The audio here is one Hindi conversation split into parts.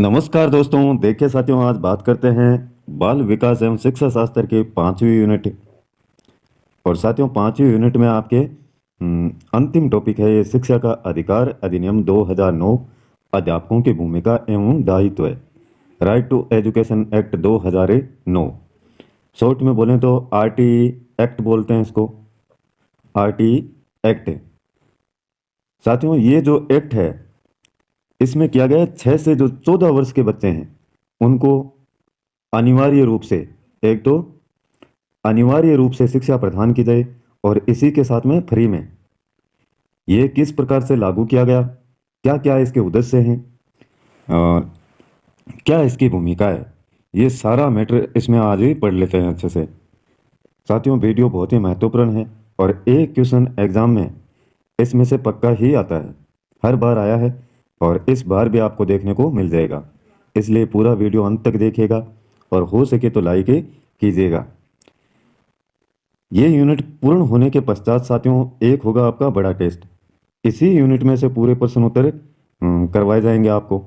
नमस्कार दोस्तों, देखिए साथियों, आज बात करते हैं बाल विकास एवं शिक्षा शास्त्र के 5वीं यूनिट। और साथियों, 5वीं यूनिट में आपके अंतिम टॉपिक है ये शिक्षा का अधिकार अधिनियम 2009, अध्यापकों की भूमिका एवं दायित्व है। Right to education act 2009। शॉर्ट में बोलें तो आरटी एक्ट बोलते हैं इसको, आरटी एक्ट। साथियों, ये जो एक्ट है इसमें किया गया है 6 से जो 14 वर्ष के बच्चे हैं उनको अनिवार्य रूप से, एक तो अनिवार्य रूप से शिक्षा प्रदान की जाए और इसी के साथ में फ्री में। ये किस प्रकार से लागू किया गया, क्या क्या इसके उद्देश्य हैं और क्या इसकी भूमिका है, ये सारा मैटर इसमें आज ही पढ़ लेते हैं अच्छे से। साथियों, वीडियो बहुत ही महत्वपूर्ण है और एक क्वेश्चन एग्जाम में इसमें से पक्का ही आता है, हर बार आया है और इस बार भी आपको देखने को मिल जाएगा। इसलिए पूरा वीडियो अंत तक देखिएगा और हो सके तो लाइक कीजिएगा। ये यूनिट पूर्ण होने के पश्चात साथियों एक होगा आपका बड़ा टेस्ट। इसी यूनिट में से पूरे प्रश्न उत्तर करवाए जाएंगे आपको,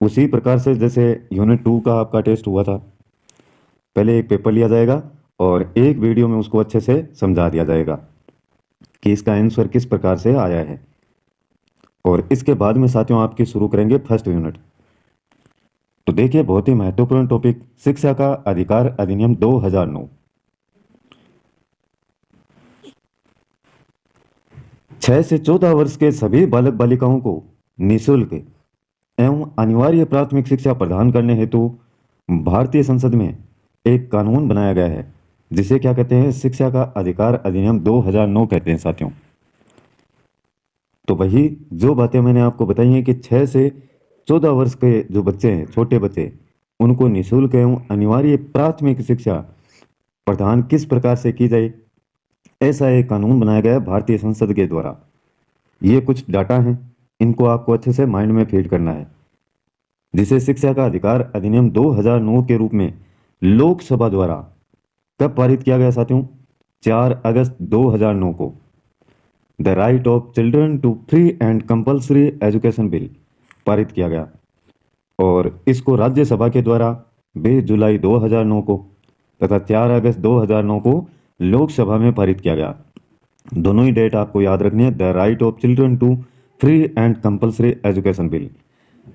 उसी प्रकार से जैसे यूनिट 2 का आपका टेस्ट हुआ था। पहले एक पेपर लिया जाएगा और एक वीडियो में उसको अच्छे से समझा दिया जाएगा कि इसका आंसर किस प्रकार से आया है। और इसके बाद में साथियों आपकी शुरू करेंगे फर्स्ट यूनिट। तो देखिए, बहुत ही महत्वपूर्ण टॉपिक, शिक्षा का अधिकार अधिनियम 2009। 6 से 14 वर्ष के सभी बालक बालिकाओं को निःशुल्क एवं अनिवार्य प्राथमिक शिक्षा प्रदान करने हेतु भारतीय संसद में एक कानून बनाया गया है, जिसे क्या कहते हैं, शिक्षा का अधिकार अधिनियम 2009 कहते हैं साथियों। तो वही जो बातें मैंने आपको बताई हैं कि 6 से 14 वर्ष के जो बच्चे हैं, छोटे बच्चे, उनको निःशुल्क एवं अनिवार्य प्राथमिक शिक्षा प्रदान किस प्रकार से की जाए, ऐसा एक कानून बनाया गया है भारतीय संसद के द्वारा। ये कुछ डाटा हैं, इनको आपको अच्छे से माइंड में फीड करना है, जिसे शिक्षा का अधिकार अधिनियम 2009 के रूप में लोकसभा द्वारा कब पारित किया गया साथियों? 4 अगस्त 2009 को the right of children to free and compulsory education bill पारित किया गया। और इसको राज्यसभा के द्वारा 20 जुलाई 2009 को तथा 4 अगस्त 2009 को लोकसभा में पारित किया गया। दोनों ही डेट आपको याद रखनी है। The right of children to free and compulsory education bill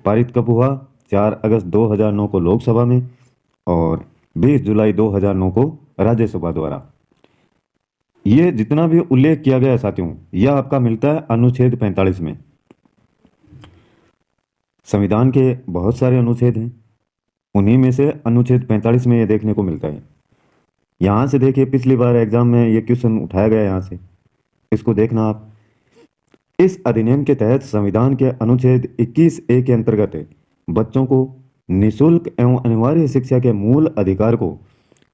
पारित कब हुआ? 4 अगस्त 2009 को लोकसभा में और 20 जुलाई 2009 को राज्यसभा द्वारा। ये जितना भी उल्लेख किया गया है साथियों, यह आपका मिलता है अनुच्छेद 45 में। संविधान के बहुत सारे अनुच्छेद हैं, उन्हीं में से अनुच्छेद 45 में ये देखने को मिलता है। यहाँ से देखिए, पिछली बार एग्जाम में ये क्वेश्चन उठाया गया, यहाँ से इसको देखना आप। इस अधिनियम के तहत संविधान के अनुच्छेद 21(a) के अंतर्गत बच्चों को निःशुल्क एवं अनिवार्य शिक्षा के मूल अधिकार को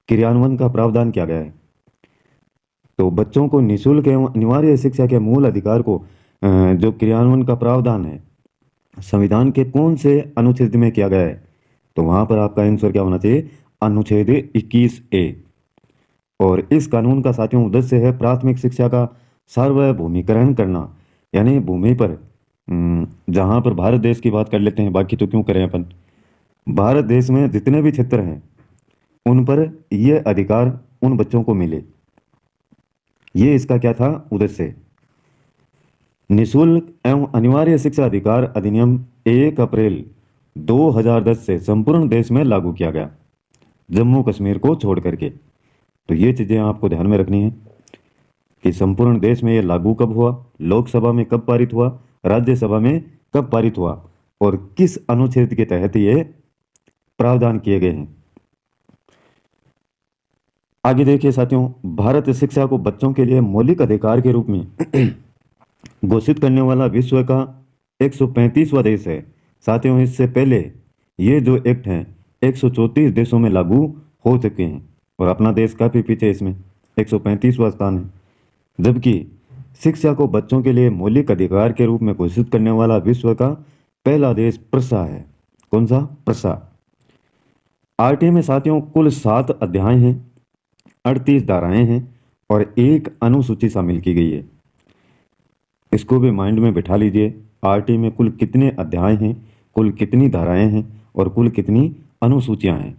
क्रियान्वयन का प्रावधान किया गया है। तो बच्चों को निःशुल्क एवं अनिवार्य शिक्षा के मूल अधिकार को जो क्रियान्वयन का प्रावधान है, संविधान के कौन से अनुच्छेद में किया गया है? तो वहां पर आपका आंसर क्या होना चाहिए? अनुच्छेद 21(a). और इस कानून का साथियों उद्देश्य है प्राथमिक शिक्षा का सार्वभौमिकरण करना, यानी भूमि पर, जहां पर भारत देश की बात कर लेते हैं, बाकी तो क्यों करें अपन। भारत देश में जितने भी क्षेत्र हैं उन पर यह अधिकार उन बच्चों को मिले, ये इसका क्या था उद्देश्य। निःशुल्क एवं अनिवार्य शिक्षा अधिकार अधिनियम 1 अप्रैल 2010 से संपूर्ण देश में लागू किया गया, जम्मू कश्मीर को छोड़ करके। तो ये चीजें आपको ध्यान में रखनी है कि संपूर्ण देश में ये लागू कब हुआ, लोकसभा में कब पारित हुआ, राज्यसभा में कब पारित हुआ और किस अनुच्छेद के तहत ये प्रावधान किए गए हैं। आगे देखिए साथियों, भारत शिक्षा को बच्चों के लिए मौलिक अधिकार के रूप में घोषित करने वाला विश्व का 135वां देश है। साथियों, इससे पहले ये जो एक्ट हैं 134 देशों में लागू हो चुके हैं और अपना देश काफी पीछे, इसमें 135वां स्थान है। जबकि शिक्षा को बच्चों के लिए मौलिक अधिकार के रूप में घोषित करने वाला विश्व का पहला देश प्रसा है। कौन सा? प्रसा। आरटी में साथियों कुल 7 अध्याय हैं, 38 धाराएं हैं और एक अनुसूची शामिल की गई है। इसको भी माइंड में बिठा लीजिए, आरटी में कुल कितने अध्याय हैं, कुल कितनी धाराएं हैं और कुल कितनी अनुसूचियां हैं?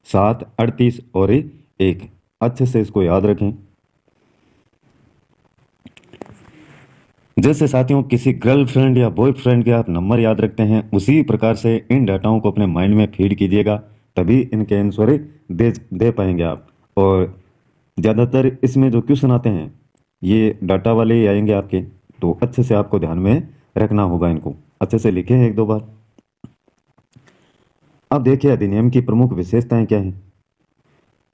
7, 38 और 1। अच्छे से इसको याद रखें। जैसे साथियों किसी गर्लफ्रेंड या बॉयफ्रेंड के आप नंबर याद रखते हैं, उसी प्रकार से इन डाटाओं को अपने माइंड में फीड कीजिएगा, तभी इनके आंसर दे दे पाएंगे आप। और ज़्यादातर इसमें जो क्वेश्चन आते हैं ये डाटा वाले ही आएंगे आपके, तो अच्छे से आपको ध्यान में रखना होगा, इनको अच्छे से लिखें एक दो बार। अब देखिए अधिनियम की प्रमुख विशेषताएं क्या हैं।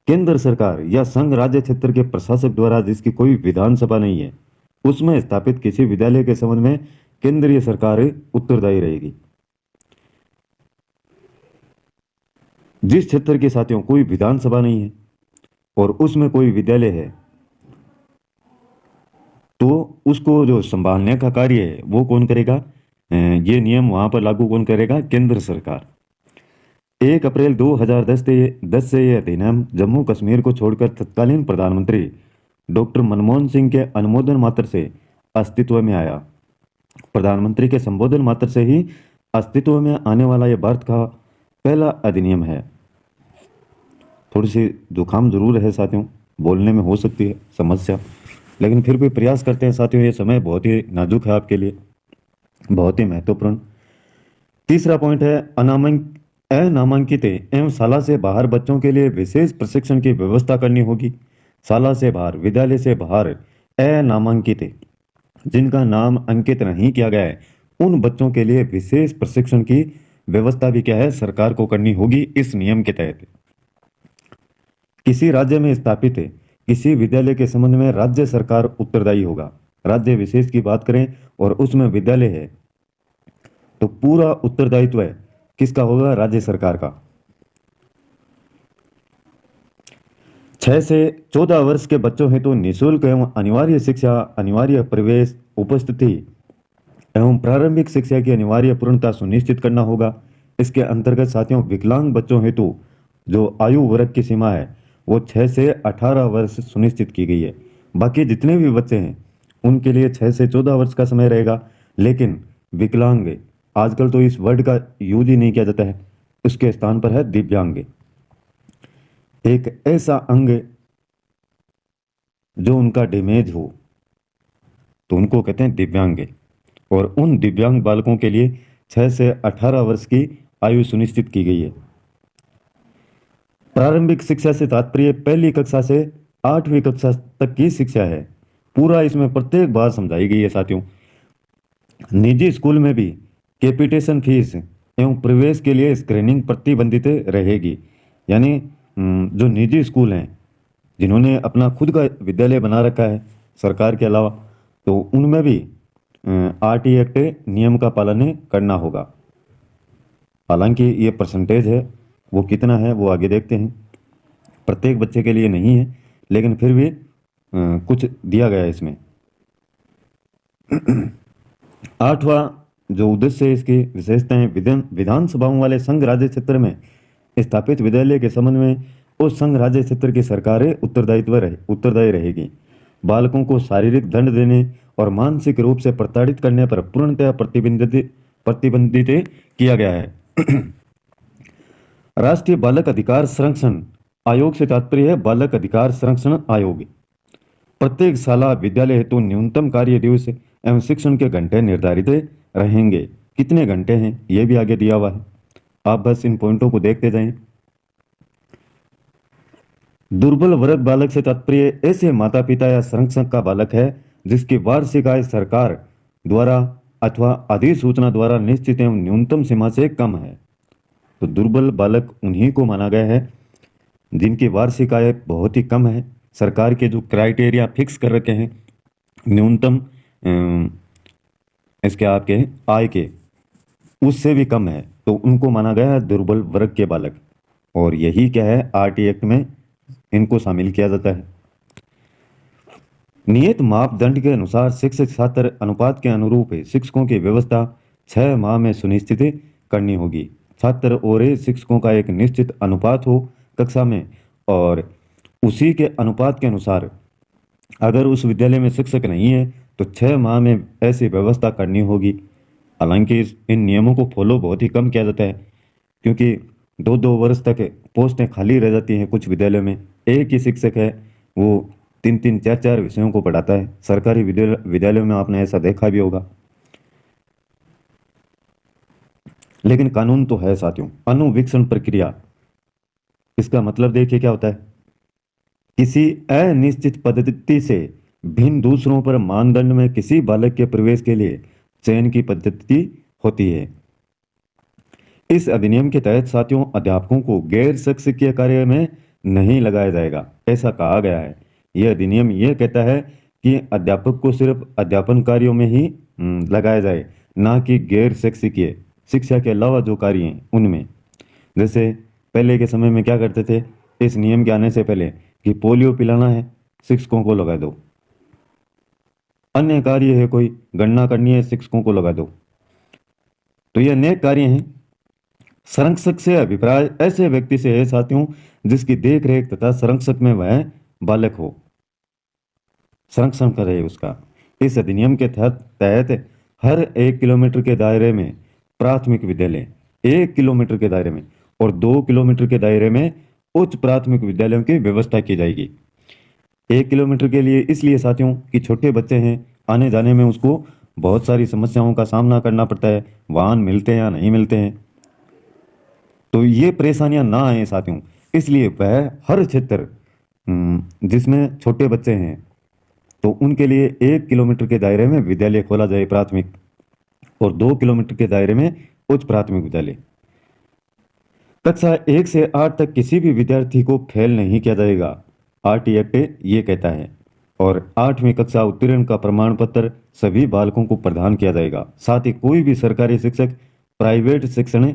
केंद्र सरकार या संघ राज्य क्षेत्र के प्रशासक द्वारा जिसकी कोई विधानसभा नहीं है, उसमें स्थापित किसी विद्यालय के संबंध में केंद्रीय सरकार उत्तरदायी रहेगी। जिस क्षेत्र के साथियों कोई विधानसभा नहीं है और उसमें कोई विद्यालय है, तो उसको जो संभालने का कार्य है वो कौन करेगा? ये नियम वहां पर लागू कौन करेगा? केंद्र सरकार। 1 अप्रैल 2010 से यह अधिनियम जम्मू कश्मीर को छोड़कर तत्कालीन प्रधानमंत्री डॉक्टर मनमोहन सिंह के अनुमोदन मात्र से अस्तित्व में आया। प्रधानमंत्री के संबोधन मात्र से ही अस्तित्व में आने वाला यह भारत का पहला अधिनियम है। थोड़ी सी जुकाम जरूर है साथियों, बोलने में हो सकती है समस्या, लेकिन फिर भी प्रयास करते हैं साथियों। ये समय बहुत ही नाजुक है आपके लिए, बहुत ही महत्वपूर्ण। तीसरा पॉइंट है अनामांकित एवं शाला से बाहर बच्चों के लिए विशेष प्रशिक्षण की व्यवस्था करनी होगी। शाला से बाहर, विद्यालय से बाहर अनामांकित, जिनका नाम अंकित नहीं किया गया है, उन बच्चों के लिए विशेष प्रशिक्षण की व्यवस्था भी क्या है? सरकार को करनी होगी इस नियम के तहत। किसी राज्य में स्थापित किसी विद्यालय के संबंध में राज्य सरकार उत्तरदायी होगा। राज्य विशेष की बात करें और उसमें विद्यालय है, तो पूरा उत्तरदायित्व है किसका होगा? राज्य सरकार का। 6 से 14 वर्ष के बच्चों हेतु निःशुल्क एवं अनिवार्य शिक्षा, अनिवार्य प्रवेश, उपस्थिति एवं प्रारंभिक शिक्षा की अनिवार्य पूर्णता सुनिश्चित करना होगा। इसके अंतर्गत साथियों विकलांग बच्चों हेतु जो आयु वर्ग की सीमा है वो 6 से 18 वर्ष सुनिश्चित की गई है। बाकी जितने भी बच्चे हैं उनके लिए 6 से 14 वर्ष का समय रहेगा, लेकिन विकलांग, आजकल तो इस वर्ड का यूज ही नहीं किया जाता है, उसके स्थान पर है दिव्यांग। एक ऐसा अंग जो उनका डैमेज हो तो उनको कहते हैं दिव्यांग। और उन दिव्यांग बालकों के लिए 6 से 18 वर्ष की आयु सुनिश्चित की गई है। प्रारंभिक शिक्षा से तात्पर्य पहली कक्षा से 8वीं कक्षा तक की शिक्षा है। पूरा इसमें प्रत्येक बार समझाई गई है साथियों। निजी स्कूल में भी कैपिटेशन फीस एवं प्रवेश के लिए स्क्रीनिंग प्रतिबंधित रहेगी। यानी जो निजी स्कूल हैं जिन्होंने अपना खुद का विद्यालय बना रखा है सरकार के अलावा, तो उनमें भी आरटी एक्ट नियम का पालन करना होगा। हालांकि ये परसेंटेज है वो कितना है वो आगे देखते हैं, प्रत्येक बच्चे के लिए नहीं है, लेकिन फिर भी कुछ दिया गया है इसमें। 8वां जो उद्देश्य है इसकी विशेषताएं, विधानसभाओं वाले संघ राज्य क्षेत्र में स्थापित विद्यालय के संबंध में उस संघ राज्य क्षेत्र की सरकारें उत्तरदायी रहेगी। बालकों को शारीरिक दंड देने और मानसिक रूप से प्रताड़ित करने पर पूर्णतः प्रतिबंधित किया गया है। राष्ट्रीय बालक अधिकार संरक्षण आयोग से तात्पर्य है बालक अधिकार संरक्षण आयोग। प्रत्येक शाला विद्यालय हेतु न्यूनतम कार्य दिवस एवं शिक्षण के घंटे निर्धारित रहेंगे। कितने घंटे हैं ये भी आगे दिया हुआ है, आप बस इन पॉइंटों को देखते जाएं। दुर्बल वर्ग बालक से तात्पर्य ऐसे माता पिता या संरक्षक का बालक है जिसकी वार्षिक आय सरकार द्वारा अथवा अधिसूचना द्वारा निश्चित एवं न्यूनतम सीमा से कम है। तो दुर्बल बालक उन्हीं को माना गया है जिनकी वार्षिक आय बहुत ही कम है, सरकार के जो क्राइटेरिया फिक्स कर रखे हैं न्यूनतम इसके आपके आय के उससे भी कम है, तो उनको माना गया है दुर्बल वर्ग के बालक। और यही क्या है आरटी एक्ट में इनको शामिल किया जाता है। नियत मापदंड के अनुसार शिक्षक छात्र अनुपात के अनुरूप शिक्षकों की व्यवस्था 6 माह में सुनिश्चित करनी होगी। छात्र और शिक्षकों का एक निश्चित अनुपात हो कक्षा में, और उसी के अनुपात के अनुसार अगर उस विद्यालय में शिक्षक नहीं है तो 6 माह में ऐसी व्यवस्था करनी होगी। हालांकि इन नियमों को फॉलो बहुत ही कम किया जाता है, क्योंकि 2-2 वर्ष तक पोस्टें खाली रह जाती हैं कुछ विद्यालयों में। एक ही शिक्षक है, वो 3-3 4-4 विषयों को पढ़ाता है। सरकारी विद्यालयों में आपने ऐसा देखा भी होगा। लेकिन कानून तो है साथियों, अनुवीक्षण प्रक्रिया, इसका मतलब देखिए क्या होता है। किसी अनिश्चित पद्धति से भिन्न दूसरों पर मानदंड में किसी बालक के प्रवेश के लिए चयन की पद्धति होती है। इस अधिनियम के तहत साथियों अध्यापकों को गैर शिक्षकीय कार्य में नहीं लगाया जाएगा, ऐसा कहा गया है। यह अधिनियम यह कहता है कि अध्यापक को सिर्फ अध्यापन कार्यों में ही लगाया जाए, ना कि गैर शिक्षकीय शिक्षा के अलावा जो कार्य हैं उनमें। जैसे पहले के समय में क्या करते थे, इस नियम के आने से पहले, कि पोलियो पिलाना है, शिक्षकों को लगा दो। अन्य कार्य है, कोई गणना करनी है, शिक्षकों को लगा दो। तो यह नेक कार्य हैं। संरक्षक से अभिप्राय ऐसे व्यक्ति से है साथियों जिसकी देख रेख तथा संरक्षक में वह बालक हो, संरक्षण करे उसका। इस अधिनियम के तहत हर 1 किलोमीटर के दायरे में प्राथमिक विद्यालय, 1 किलोमीटर के दायरे में, और 2 किलोमीटर के दायरे में उच्च प्राथमिक विद्यालयों की व्यवस्था की जाएगी। 1 किलोमीटर के लिए इसलिए साथियों कि छोटे बच्चे हैं, आने जाने में उसको बहुत सारी समस्याओं का सामना करना पड़ता है, वाहन मिलते हैं या नहीं मिलते हैं, तो ये परेशानियां ना आए साथियों, इसलिए वह हर क्षेत्र जिसमें छोटे बच्चे हैं तो उनके लिए 1 किलोमीटर के दायरे में विद्यालय खोला जाए प्राथमिक, और 2 किलोमीटर के दायरे में उच्च प्राथमिक विद्यालय। कक्षा 1 से 8 तक किसी भी विद्यार्थी को फेल नहीं किया जाएगा, आरटी एक्ट ये कहता है। और 8वीं कक्षा उत्तीर्ण का प्रमाण पत्र सभी बालकों को प्रदान किया जाएगा। साथ ही कोई भी सरकारी शिक्षक प्राइवेट शिक्षण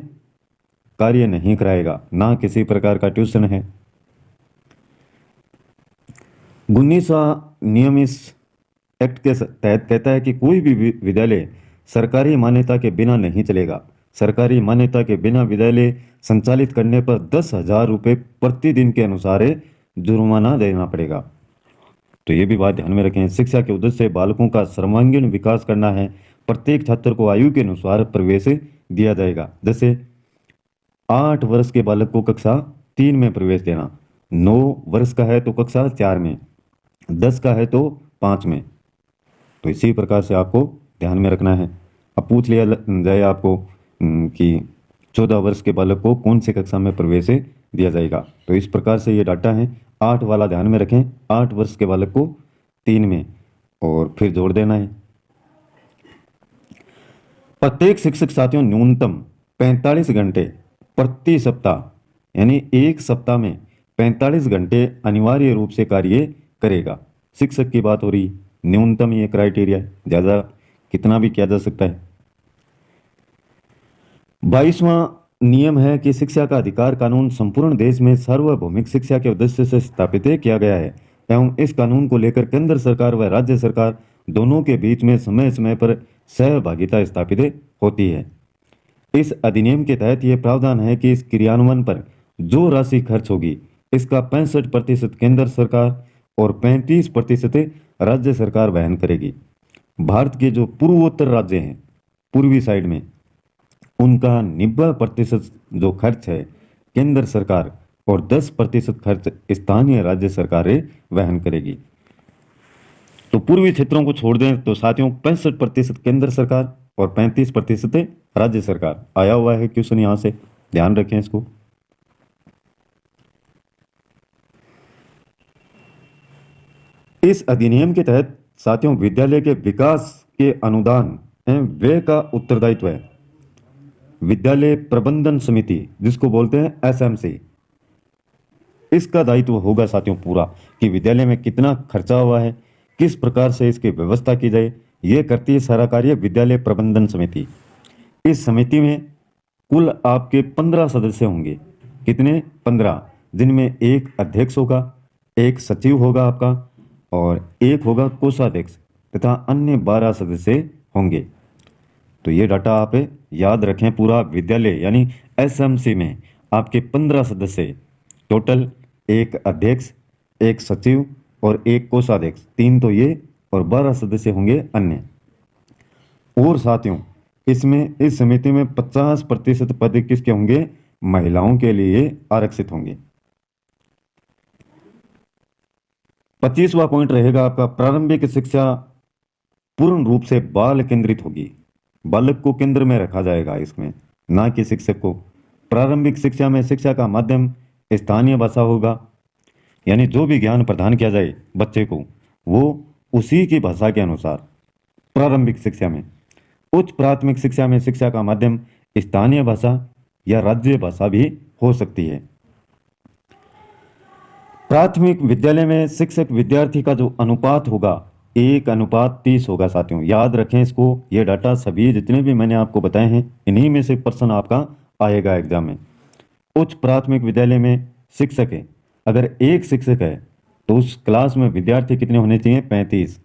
कार्य नहीं कराएगा, ना किसी प्रकार का ट्यूशन है। 19वां नियम इस एक्ट के तहत कहता है कि कोई भी विद्यालय सरकारी मान्यता के बिना नहीं चलेगा। सरकारी मान्यता के बिना विद्यालय संचालित करने पर 10,000 रुपये प्रतिदिन के अनुसार जुर्माना देना पड़ेगा। तो ये भी बात ध्यान में रखें। शिक्षा के उद्देश्य से बालकों का सर्वांगीण विकास करना है। प्रत्येक छात्र को आयु के अनुसार प्रवेश दिया जाएगा। जैसे 8 वर्ष के बालक को कक्षा 3 में प्रवेश देना, 9 वर्ष का है तो कक्षा 4 में, 10 का है तो 5 में। तो इसी प्रकार से आपको ध्यान में रखना है। अब पूछ लिया जाए आपको कि 14 वर्ष के बालक को कौन सी कक्षा में प्रवेश दिया जाएगा, तो इस प्रकार से ये डाटा है। 8 वाला ध्यान में रखें, 8 वर्ष के बालक को 3 में, और फिर जोड़ देना है। प्रत्येक शिक्षक साथियों न्यूनतम 45 घंटे प्रति सप्ताह, यानी एक सप्ताह में 45 घंटे अनिवार्य रूप से कार्य करेगा। शिक्षक की बात हो रही, न्यूनतम ये क्राइटेरिया है, ज़्यादा कितना भी किया जा सकता है। 22वां नियम है कि शिक्षा का अधिकार कानून संपूर्ण देश में सार्वभौमिक शिक्षा के उद्देश्य से स्थापित किया गया है एवं इस कानून को लेकर केंद्र सरकार व राज्य सरकार दोनों के बीच में समय समय पर सहभागिता स्थापित होती है। इस अधिनियम के तहत यह प्रावधान है कि इस क्रियान्वयन पर जो राशि खर्च होगी इसका 65% केंद्र सरकार और 35% राज्य सरकार वहन करेगी। भारत के जो पूर्वोत्तर राज्य हैं, पूर्वी साइड में, उनका 90% जो खर्च है केंद्र सरकार और 10% खर्च स्थानीय राज्य सरकारें वहन करेगी। तो पूर्वी क्षेत्रों को छोड़ दें तो साथियों 65% केंद्र सरकार और 35% राज्य सरकार। आया हुआ है क्वेश्चन यहां से, ध्यान रखें इसको। इस अधिनियम के तहत साथियों विद्यालय के विकास के अनुदान एवं व्यय का उत्तरदायित्व है विद्यालय प्रबंधन समिति, जिसको बोलते हैं एसएमसी। इसका दायित्व होगा साथियों पूरा कि विद्यालय में कितना खर्चा हुआ है, किस प्रकार से इसकी व्यवस्था की जाए, यह करती है सारा कार्य विद्यालय प्रबंधन समिति। इस समिति में कुल आपके 15 सदस्य होंगे। कितने? 15, जिनमें एक अध्यक्ष होगा, एक सचिव होगा आपका, और एक होगा कोषाध्यक्ष, तथा अन्य 12 सदस्य होंगे। तो ये डाटा आप याद रखें। पूरा विद्यालय यानी एसएमसी में आपके 15 सदस्य टोटल, एक अध्यक्ष, एक सचिव और एक कोषाध्यक्ष, 3 तो ये, और 12 सदस्य होंगे अन्य। और साथियों इसमें इस समिति में 50% पद किसके होंगे? महिलाओं के लिए आरक्षित होंगे। 25वां पॉइंट रहेगा आपका, प्रारंभिक शिक्षा पूर्ण रूप से बाल केंद्रित होगी। बालक को केंद्र में रखा जाएगा इसमें, ना कि शिक्षक को। प्रारंभिक शिक्षा में शिक्षा का माध्यम स्थानीय भाषा होगा, यानी जो भी ज्ञान प्रदान किया जाए बच्चे को वो उसी की भाषा के अनुसार प्रारंभिक शिक्षा में। उच्च प्राथमिक शिक्षा में शिक्षा का माध्यम स्थानीय भाषा या राज्य भाषा भी हो सकती है। प्राथमिक विद्यालय में शिक्षक विद्यार्थी का जो अनुपात होगा 1:30 होगा साथियों, याद रखें इसको। ये डाटा सभी जितने भी मैंने आपको बताए हैं इन्हीं में से प्रश्न आपका आएगा एग्जाम में। उच्च प्राथमिक विद्यालय में शिक्षक है, अगर एक शिक्षक है तो उस क्लास में विद्यार्थी कितने होने चाहिए? 35।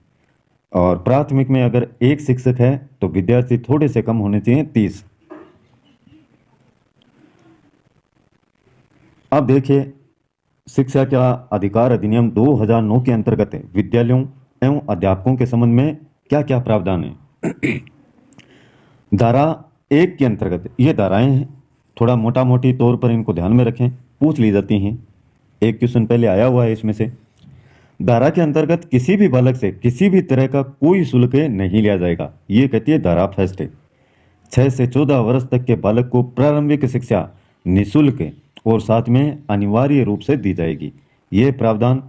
और प्राथमिक में अगर एक शिक्षक है तो विद्यार्थी थोड़े से कम होने चाहिए, 30। अब देखिए, शिक्षा का अधिकार अधिनियम 2009 के अंतर्गत विद्यालयों एवं अध्यापकों के संबंध में क्या क्या प्रावधान है। धारा 1 के अंतर्गत ये धाराएं हैं, थोड़ा मोटा मोटी तौर पर इनको ध्यान में रखें, पूछ ली जाती हैं। एक क्वेश्चन पहले आया हुआ है इसमें से। धारा के अंतर्गत किसी भी बालक से किसी भी तरह का कोई शुल्क नहीं लिया जाएगा, ये कहती है धारा फर्स्ट। 6 से 14 वर्ष तक के बालक को प्रारंभिक शिक्षा निःशुल्क और साथ में अनिवार्य रूप से दी जाएगी। ये प्रावधान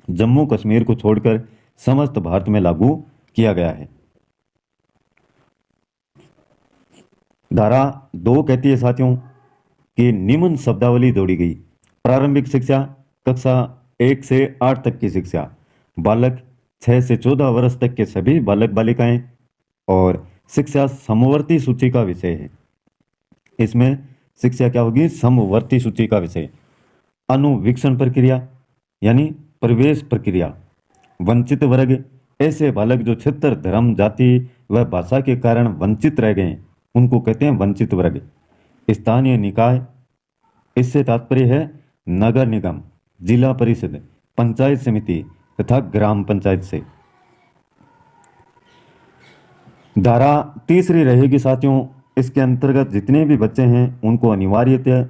जम्मू कश्मीर को छोड़कर समस्त भारत में लागू किया गया है। धारा 2 कहती है साथियों कि निम्न शब्दावली जोड़ी गई। प्रारंभिक शिक्षा कक्षा 1 से 8 तक की शिक्षा, बालक 6 से 14 वर्ष तक के सभी बालक बालिकाएं, और शिक्षा समवर्ती सूची का विषय है। इसमें शिक्षा क्या होगी? समवर्ती सूची का विषय। अनुवीक्षण प्रक्रिया यानी प्रवेश प्रक्रिया। वंचित वर्ग, ऐसे बालक जो क्षेत्र, धर्म, जाति व भाषा के कारण वंचित रह गए उनको कहते हैं वंचित वर्ग। स्थानीय निकाय, इससे तात्पर्य है नगर निगम, जिला परिषद, पंचायत समिति तथा ग्राम पंचायत से। धारा 3 रहेगी साथियों, इसके अंतर्गत जितने भी बच्चे हैं उनको अनिवार्यतः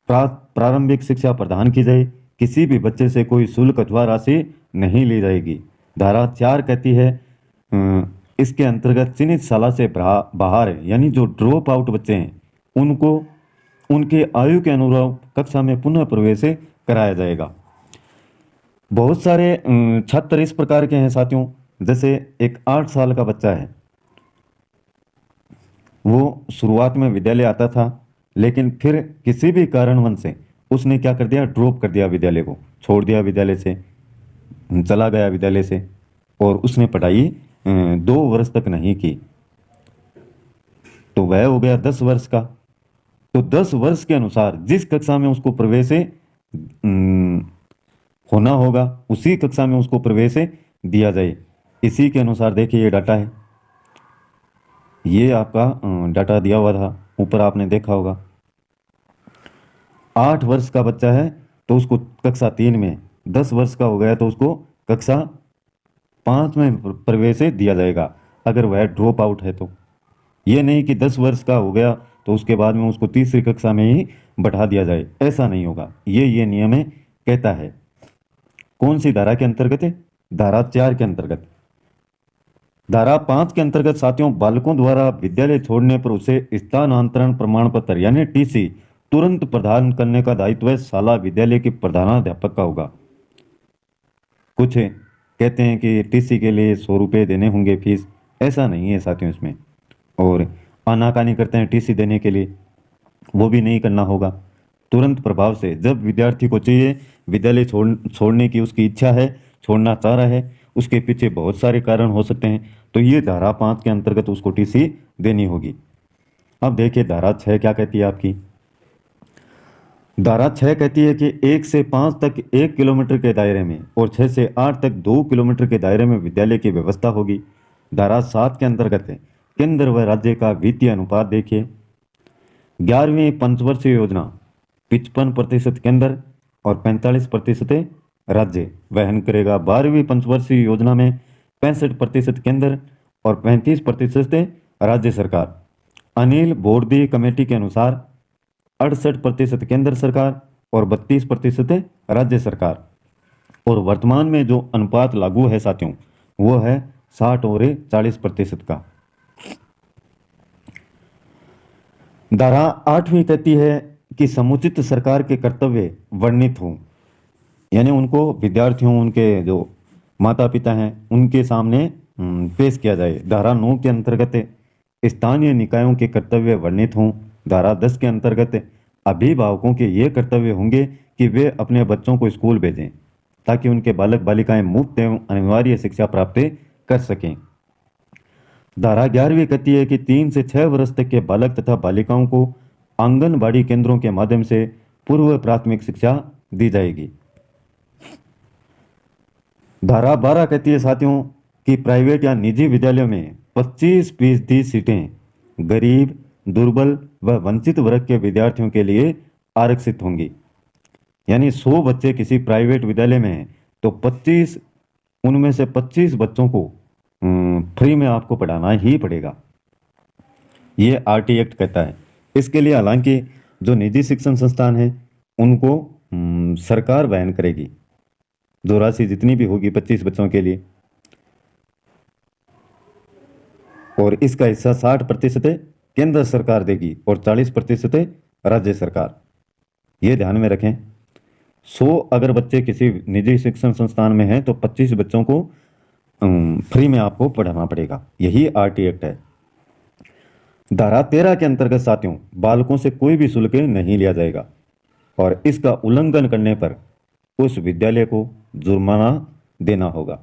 प्रारंभिक शिक्षा प्रदान की जाए, किसी भी बच्चे से कोई शुल्क अथवा राशि नहीं ली जाएगी। धारा 4 कहती है इसके अंतर्गत चिन्हित शाला से बाहर यानी जो ड्रॉप आउट बच्चे हैं उनको उनके आयु के अनुरूप कक्षा में पुनः प्रवेश कराया जाएगा। बहुत सारे छात्र इस प्रकार के हैं साथियों, जैसे एक 8 साल का बच्चा है, वो शुरुआत में विद्यालय आता था लेकिन फिर किसी भी कारणवश से उसने क्या कर दिया? ड्रॉप कर दिया, विद्यालय को छोड़ दिया, विद्यालय से चला गया विद्यालय से, और उसने पढ़ाई 2 वर्ष तक नहीं की, तो वह हो गया 10 वर्ष का। तो 10 वर्ष के अनुसार जिस कक्षा में उसको प्रवेश होना होगा उसी कक्षा में उसको प्रवेश दिया जाए। इसी के अनुसार देखिए ये डाटा है, ये आपका डाटा दिया हुआ था ऊपर, आपने देखा होगा। 8 वर्ष का बच्चा है तो उसको कक्षा 3 में, 10 वर्ष का हो गया तो उसको कक्षा 5 में प्रवेश दिया जाएगा अगर वह ड्रॉप आउट है तो। ये नहीं कि 10 वर्ष का हो गया तो उसके बाद में उसको तीसरी कक्षा में ही बैठा दिया जाए, ऐसा नहीं होगा। ये नियम है, कहता है। कौन सी धारा के अंतर्गत है? धारा 4 के अंतर्गत। धारा 5 के अंतर्गत साथियों, बालकों द्वारा विद्यालय छोड़ने पर उसे स्थानांतरण प्रमाण पत्र यानी टीसी तुरंत प्रदान करने का दायित्व शाला विद्यालय के प्रधानाध्यापक का होगा। कुछ कहते हैं कि टीसी के लिए 100 रुपये देने होंगे फीस, ऐसा नहीं है साथियों इसमें। और आनाकानी करते हैं टीसी देने के लिए, वो भी नहीं करना होगा। तुरंत प्रभाव से जब विद्यार्थी को चाहिए, विद्यालय छोड़ने की उसकी इच्छा है, छोड़ना चाह रहा है, उसके पीछे बहुत सारे कारण हो सकते हैं, तो ये धारा 5 के अंतर्गत उसको टीसी देनी होगी। अब देखिए धारा 6 क्या कहती है आपकी। धारा 6 कहती है कि 1 से 5 तक 1 किलोमीटर के दायरे में और 6 से 8 तक 2 किलोमीटर के दायरे में विद्यालय की व्यवस्था होगी। धारा 7 के अंतर्गत है केंद्र व राज्य का वित्तीय अनुपात देखिए। 11वीं पंचवर्षीय योजना 55% केंद्र और 45% राज्य वहन करेगा। 12वीं पंचवर्षीय योजना में 65% केंद्र और 35% राज्य सरकार। अनिल बोर्दी कमेटी के अनुसार 68% केंद्र सरकार और 32% राज्य सरकार। और वर्तमान में जो अनुपात लागू है साथियों, वो है 60 और 40% का। धारा 8वीं कहती है कि समुचित सरकार के कर्तव्य वर्णित हों, यानी उनको विद्यार्थियों, उनके जो माता पिता हैं, उनके सामने पेश किया जाए। धारा 9 के अंतर्गत स्थानीय निकायों के कर्तव्य वर्णित हों। धारा 10 के अंतर्गत अभिभावकों के ये कर्तव्य होंगे कि वे अपने बच्चों को स्कूल भेजें ताकि उनके बालक बालिकाएं मुफ्त एवं अनिवार्य शिक्षा प्राप्त कर सकें। धारा 11वीं कहती है कि 3 से 6 वर्ष तक के बालक तथा बालिकाओं को आंगनबाड़ी केंद्रों के माध्यम से पूर्व प्राथमिक शिक्षा दी जाएगी। धारा 12 कहती है साथियों कि प्राइवेट या निजी विद्यालयों में 25% सीटें गरीब, दुर्बल व वंचित वर्ग के विद्यार्थियों के लिए आरक्षित होंगी। यानी 100 बच्चे किसी प्राइवेट विद्यालय में हैं तो 25, उनमें से 25 बच्चों को फ्री में आपको पढ़ाना ही पड़ेगा। ये आरटी एक्ट कहता है। इसके लिए हालांकि जो निजी शिक्षण संस्थान हैं उनको सरकार वहन करेगी, जो राशि जितनी भी होगी 25 बच्चों के लिए, और इसका हिस्सा 60% केंद्र सरकार देगी और 40% राज्य सरकार। ये ध्यान में रखें। 100 अगर बच्चे किसी निजी शिक्षण संस्थान में हैं तो 25 बच्चों को फ्री में आपको पढ़ाना पड़ेगा। यही आरटी एक्ट है। धारा 13 के अंतर्गत साथियों बालकों से कोई भी शुल्क नहीं लिया जाएगा और इसका उल्लंघन करने पर उस विद्यालय को जुर्माना देना होगा।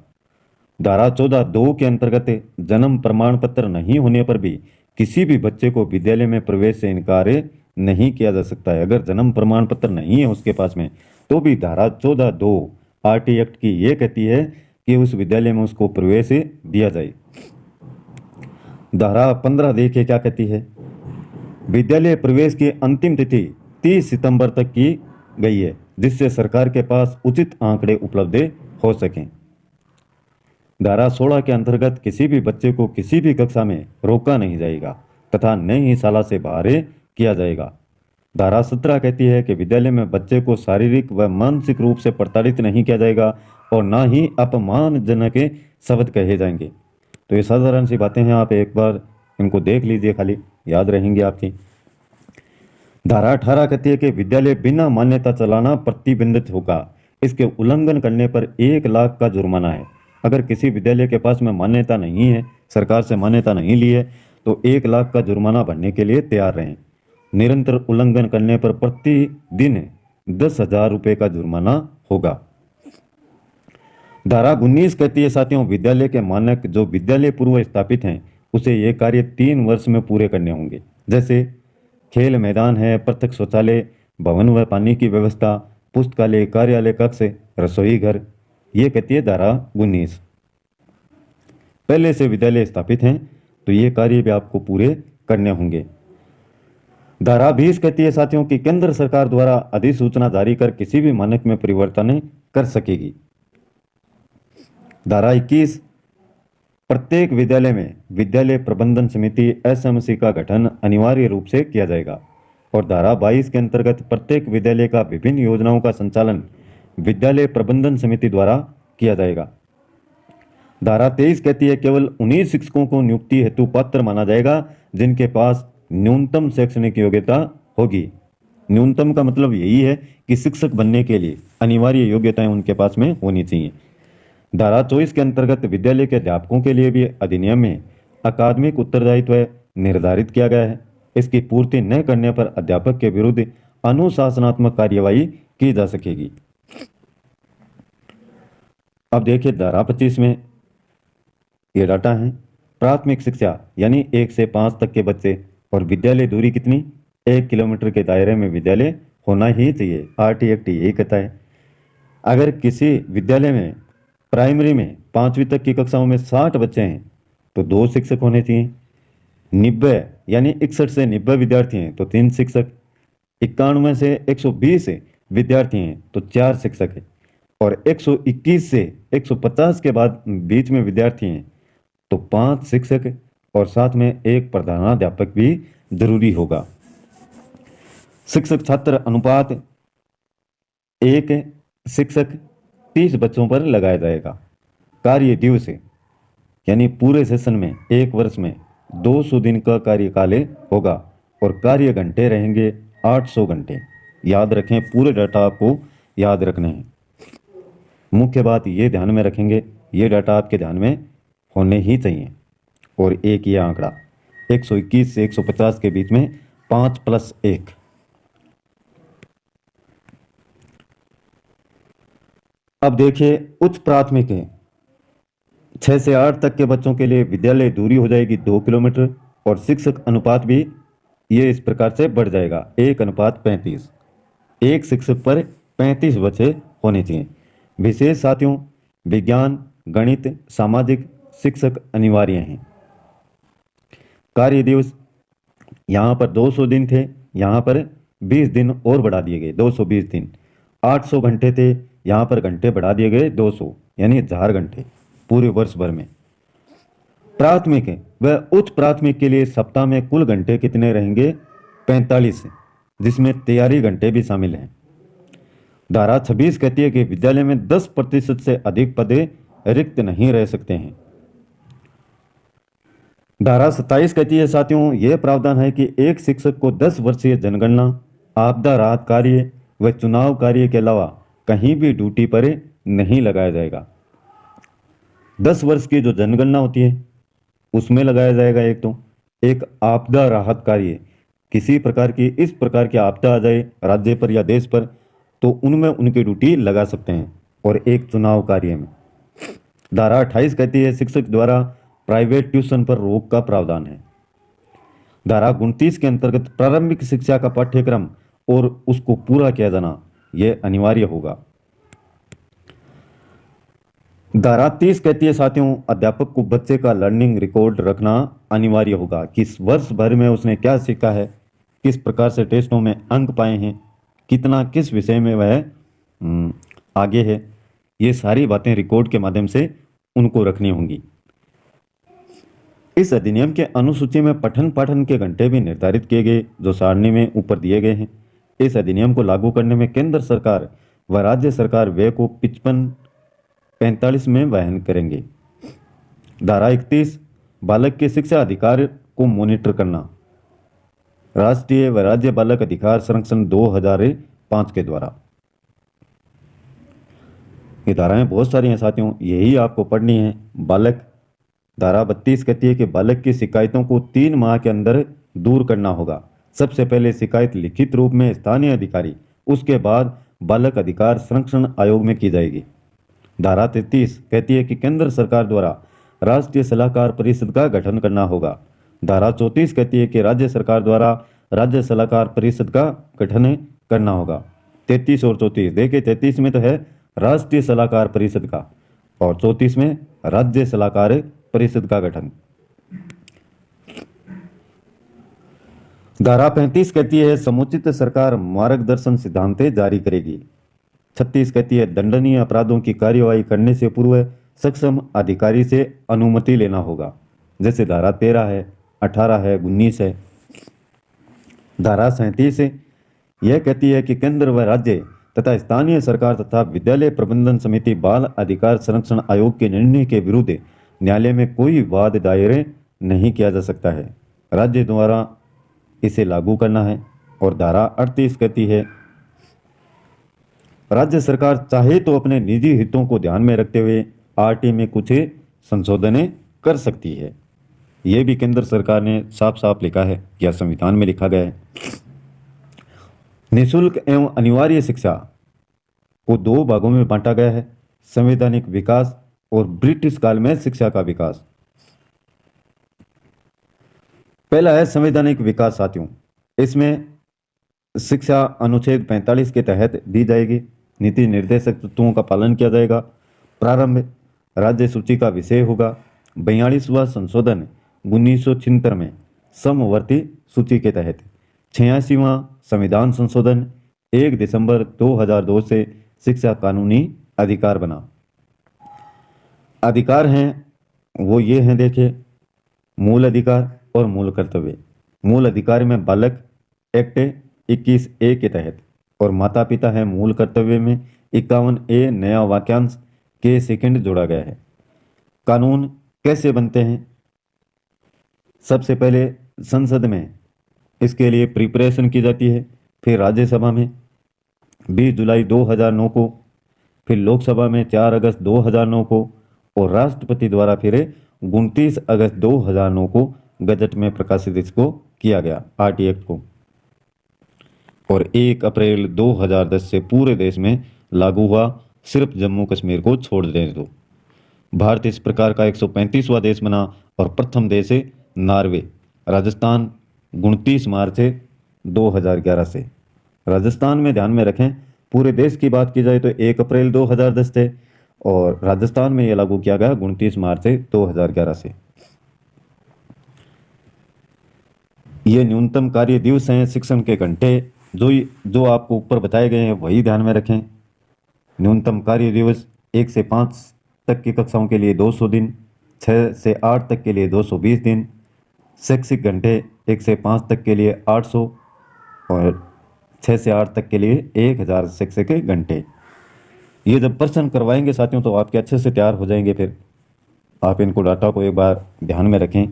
धारा 14(2) के अंतर्गत जन्म प्रमाण पत्र नहीं होने पर भी किसी भी बच्चे को विद्यालय में प्रवेश से इनकार नहीं किया जा सकता है। अगर जन्म प्रमाण पत्र नहीं है उसके पास में तो भी धारा 14(2) आरटी एक्ट की ये कहती है कि उस विद्यालय में उसको प्रवेश दिया जाए। धारा 15 देखिए क्या कहती है। विद्यालय प्रवेश की अंतिम तिथि 30 सितंबर तक की गई है, जिससे सरकार के पास उचित आंकड़े उपलब्ध हो सकें। धारा 16 के अंतर्गत किसी भी बच्चे को किसी भी कक्षा में रोका नहीं जाएगा तथा न ही शाला से बाहर किया जाएगा। धारा 17 कहती है कि विद्यालय में बच्चे को शारीरिक व मानसिक रूप से प्रताड़ित नहीं किया जाएगा और ना ही अपमानजनक शब्द कहे जाएंगे। तो ये साधारण सी बातें हैं, आप एक बार इनको देख लीजिए, खाली याद रहेंगी आपकी। धारा 18 कहती है कि विद्यालय बिना मान्यता चलाना प्रतिबंधित होगा। इसके उल्लंघन करने पर 1 लाख का जुर्माना है। अगर किसी विद्यालय के पास में मान्यता नहीं है, सरकार से मान्यता नहीं ली है, तो 1 लाख का जुर्माना भरने के लिए तैयार रहें। निरंतर उल्लंघन करने पर प्रतिदिन 10,000 रुपये का जुर्माना होगा। धारा 19 कहती है साथियों विद्यालय के मानक जो विद्यालय पूर्व स्थापित हैं उसे ये कार्य 3 वर्ष में पूरे करने होंगे, जैसे खेल मैदान है, पृथक शौचालय, भवन व पानी की व्यवस्था, पुस्तकालय, कार्यालय कक्ष, रसोई घर। ये कहती है धारा 19। पहले से विद्यालय स्थापित हैं तो ये कार्य भी आपको पूरे करने होंगे। धारा 20 कहती है साथियों कि केंद्र सरकार द्वारा अधिसूचना जारी कर किसी भी मानक में परिवर्तन कर सकेगी। धारा 21 प्रत्येक विद्यालय में विद्यालय प्रबंधन समिति एसएमसी का गठन अनिवार्य रूप से किया जाएगा। और धारा 22 के अंतर्गत प्रत्येक विद्यालय का विभिन्न योजनाओं का संचालन विद्यालय प्रबंधन समिति द्वारा किया जाएगा। धारा 23 कहती है केवल उन्हीं शिक्षकों को नियुक्ति हेतु पात्र माना जाएगा जिनके पास न्यूनतम शैक्षणिक योग्यता होगी। न्यूनतम का मतलब यही है कि शिक्षक बनने के लिए अनिवार्य योग्यताएं उनके पास में होनी चाहिए। धारा 24 के अंतर्गत विद्यालय के अध्यापकों के लिए भी अधिनियम में अकादमिक उत्तरदायित्व निर्धारित किया गया है। इसकी पूर्ति न करने पर अध्यापक के विरुद्ध अनुशासनात्मक कार्यवाही की जा सकेगी। अब देखिए धारा 25 में ये डाटा है। प्राथमिक शिक्षा यानी 1 से 5 तक के बच्चे और विद्यालय दूरी कितनी, 1 किलोमीटर के दायरे में विद्यालय होना ही चाहिए। आरटी एक्ट यही कहता है। अगर किसी विद्यालय में प्राइमरी में 5वीं तक की कक्षाओं में 60 बच्चे हैं तो 2 शिक्षक होने चाहिए। 90 यानी 61 से 90 विद्यार्थी हैं तो 3 शिक्षक। 91 से 120 विद्यार्थी हैं तो 4 शिक्षक है। और 121 से 150 के बाद बीच में विद्यार्थी हैं तो 5 शिक्षक और साथ में एक प्रधानाध्यापक भी जरूरी होगा। शिक्षक छात्र अनुपात 1 शिक्षक 30 बच्चों पर लगाया जाएगा। कार्य दिवस यानी पूरे सेशन में एक वर्ष में 200 दिन का कार्यकाल होगा और कार्य घंटे रहेंगे 800 घंटे। याद रखें, पूरे डाटा आपको याद रखने हैं। मुख्य बात ये ध्यान में रखेंगे, ये डाटा आपके ध्यान में होने ही चाहिए। और एक ये आंकड़ा 121 से 150 के बीच में 5 + 1। अब देखिए, उच्च प्राथमिक है 6 से 8 तक के बच्चों के लिए विद्यालय दूरी हो जाएगी 2 किलोमीटर और शिक्षक अनुपात भी ये इस प्रकार से बढ़ जाएगा 1:35। एक शिक्षक पर 35 बच्चे होने चाहिए। विशेष साथियों, विज्ञान, गणित, सामाजिक शिक्षक अनिवार्य हैं। कार्य दिवस यहाँ पर 200 दिन थे, यहाँ पर 20 दिन और बढ़ा दिए गए 220 दिन। 800 घंटे थे, यहाँ पर घंटे बढ़ा दिए गए 200, यानी 1000 घंटे पूरे वर्ष भर में। प्राथमिक है वह उच्च प्राथमिक के लिए सप्ताह में कुल घंटे कितने रहेंगे? 45, जिसमें तैयारी घंटे भी शामिल हैं। धारा 26 कहती है कि विद्यालय में 10% से अधिक पद रिक्त नहीं रह सकते हैं। धारा 27 कहती है साथियों, यह प्रावधान है कि एक शिक्षक को 10 वर्षीय जनगणना, आपदा राहत कार्य व चुनाव कार्य के अलावा कहीं भी ड्यूटी पर नहीं लगाया जाएगा। 10 वर्ष की जो जनगणना होती है उसमें लगाया जाएगा। एक आपदा राहत कार्य, किसी प्रकार की इस प्रकार की आपदा आ जाए राज्य पर या देश पर तो उनमें उनकी ड्यूटी लगा सकते हैं। और एक चुनाव कार्य में। धारा 28 कहती है शिक्षक द्वारा प्राइवेट ट्यूशन पर रोक का प्रावधान है। धारा 29 के अंतर्गत प्रारंभिक शिक्षा का पाठ्यक्रम और उसको पूरा किया जाना यह अनिवार्य होगा। धारा 30 कहती है साथियों, अध्यापक को बच्चे का लर्निंग रिकॉर्ड रखना अनिवार्य होगा। किस वर्ष भर में उसने क्या सीखा है, किस प्रकार से टेस्टों में अंक पाए हैं, कितना किस विषय में वह आगे है, ये सारी बातें रिकॉर्ड के माध्यम से उनको रखनी होंगी। इस अधिनियम के अनुसूची में पठन पाठन के घंटे भी निर्धारित किए गए जो सारणी में ऊपर दिए गए हैं। इस अधिनियम को लागू करने में केंद्र सरकार व राज्य सरकार व्यय को 55-45 में वहन करेंगे। धारा 31 बालक के शिक्षा अधिकार को मॉनिटर करना, राष्ट्रीय व राज्य बालक अधिकार संरक्षण 2005 के द्वारा। ये धाराएं बहुत सारी हैं साथियों, यही आपको पढ़नी है। बालक धारा 32 कहती है कि बालक की शिकायतों को 3 माह के अंदर दूर करना होगा। सबसे पहले शिकायत लिखित रूप में स्थानीय अधिकारी, उसके बाद बालक अधिकार संरक्षण आयोग में की जाएगी। धारा 33 कहती है कि केंद्र सरकार द्वारा राष्ट्रीय सलाहकार परिषद का गठन करना होगा। धारा 34 कहती है कि राज्य सरकार द्वारा राज्य सलाहकार परिषद का गठन करना होगा। 33 और 34 देखिए, 33 में तो है राष्ट्रीय सलाहकार परिषद का और 34 में राज्य सलाहकार परिषद का गठन। धारा 35 कहती है समुचित सरकार मार्गदर्शन सिद्धांत जारी करेगी। 36 कहती है दंडनीय अपराधों की कार्यवाही करने से पूर्व सक्षम अधिकारी से अनुमति लेना होगा। जैसे धारा 13 है, 18 है, 19 है। धारा 37 यह कहती है कि केंद्र व राज्य तथा स्थानीय सरकार तथा विद्यालय प्रबंधन समिति बाल अधिकार संरक्षण आयोग के निर्णय के विरुद्ध न्यायालय में कोई वाद दायर नहीं किया जा सकता है। राज्य द्वारा इसे लागू करना है। और धारा 38 कहती है राज्य सरकार चाहे तो अपने निजी हितों को ध्यान में रखते हुए आरटी में कुछ संशोधन कर सकती है। यह भी केंद्र सरकार ने साफ साफ लिखा है या संविधान में लिखा गया है। निःशुल्क एवं अनिवार्य शिक्षा को 2 भागों में बांटा गया है, संवैधानिक विकास और ब्रिटिश काल में शिक्षा का विकास। पहला है संवैधानिक विकास साथियों, इसमें शिक्षा अनुच्छेद 45 के तहत दी जाएगी। नीति निर्देशक तत्वों का पालन किया जाएगा। प्रारंभ राज्य सूची का विषय होगा। 42वां संशोधन 1976 में समवर्ती सूची के तहत। 86वां संविधान संशोधन 1 दिसंबर 2002 से शिक्षा कानूनी अधिकार बना। अधिकार हैं वो ये हैं, देखिए, मूल अधिकार और मूल कर्तव्य। मूल अधिकार में बालक एक्ट 21A के तहत, और माता पिता है मूल कर्तव्य में 51A नया वाक्यांश के सेकंड जोड़ा गया है। कानून कैसे बनते हैं? सबसे पहले संसद में इसके लिए प्रिपरेशन की जाती है, फिर राज्यसभा में 20 जुलाई 2009 को, फिर लोकसभा में 4 अगस्त 2009 को, और राष्ट्रपति द्वारा फिर 29 अगस्त 2009 को गजट में प्रकाशित इसको किया गया आरटी एक्ट को, और 1 अप्रैल 2010 से पूरे देश में लागू हुआ, सिर्फ जम्मू कश्मीर को छोड़ देने दो। भारत इस प्रकार का 135वां देश बना, और प्रथम देश है नॉर्वे, राजस्थान 29 मार्च 2011 से। राजस्थान में ध्यान में रखें, पूरे देश की बात की जाए तो 1 अप्रैल 2010 थे, और राजस्थान में यह लागू किया गया 29 मार्च 2011 से। ये न्यूनतम कार्य दिवस हैं, शिक्षण के घंटे जो आपको ऊपर बताए गए हैं वही ध्यान में रखें। न्यूनतम कार्य दिवस 1 से 5 तक की कक्षाओं के लिए 200 दिन, 6 से 8 तक के लिए 220 दिन, शैक्षिक घंटे 1 से 5 तक के लिए 800, और 6 से 8 तक के लिए 1000 शैक्षिक घंटे। ये जब प्रश्न करवाएंगे साथियों तो आपके अच्छे से तैयार हो जाएंगे। फिर आप इनको डाटा को एक बार ध्यान में रखें।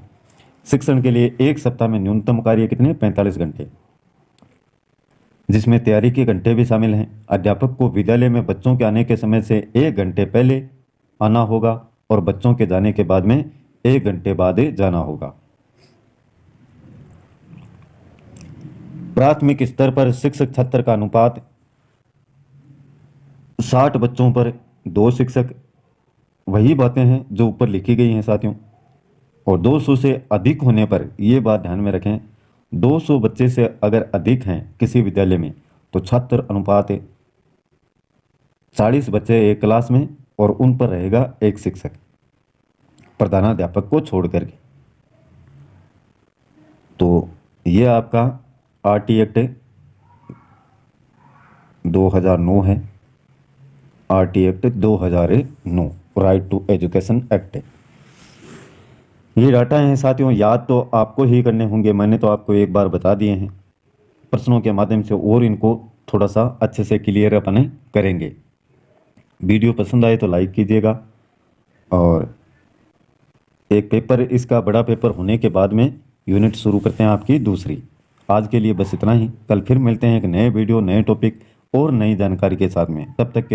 शिक्षण के लिए एक सप्ताह में न्यूनतम कार्य कितने? 45 घंटे, जिसमें तैयारी के घंटे भी शामिल हैं। अध्यापक को विद्यालय में बच्चों के आने के समय से 1 घंटे पहले आना होगा, और बच्चों के जाने के बाद में 1 घंटे बाद जाना होगा। प्राथमिक स्तर पर शिक्षक छात्र का अनुपात 60 बच्चों पर 2 शिक्षक, वही बातें हैं जो ऊपर लिखी गई हैं साथियों। और 200 से अधिक होने पर ये बात ध्यान में रखें, 200 बच्चे से अगर अधिक हैं किसी विद्यालय में तो छात्र अनुपात 40 बच्चे एक क्लास में, और उन पर रहेगा 1 शिक्षक प्रधानाध्यापक को छोड़ करके। तो ये आपका आरटी एक्ट 2009 है, RT act 2009 right to education act. ये डाटा हैं साथियों, याद तो आपको ही करने होंगे, मैंने तो आपको एक बार बता दिए हैं प्रश्नों के माध्यम से, और इनको थोड़ा सा अच्छे से क्लियर अपन करेंगे। वीडियो पसंद आए तो लाइक कीजिएगा, और एक पेपर इसका बड़ा पेपर होने के बाद में यूनिट शुरू करते हैं आपकी दूसरी। आज के लिए बस इतना ही, कल फिर मिलते हैं एक नए वीडियो, नए टॉपिक और नई जानकारी के साथ में। तब तक के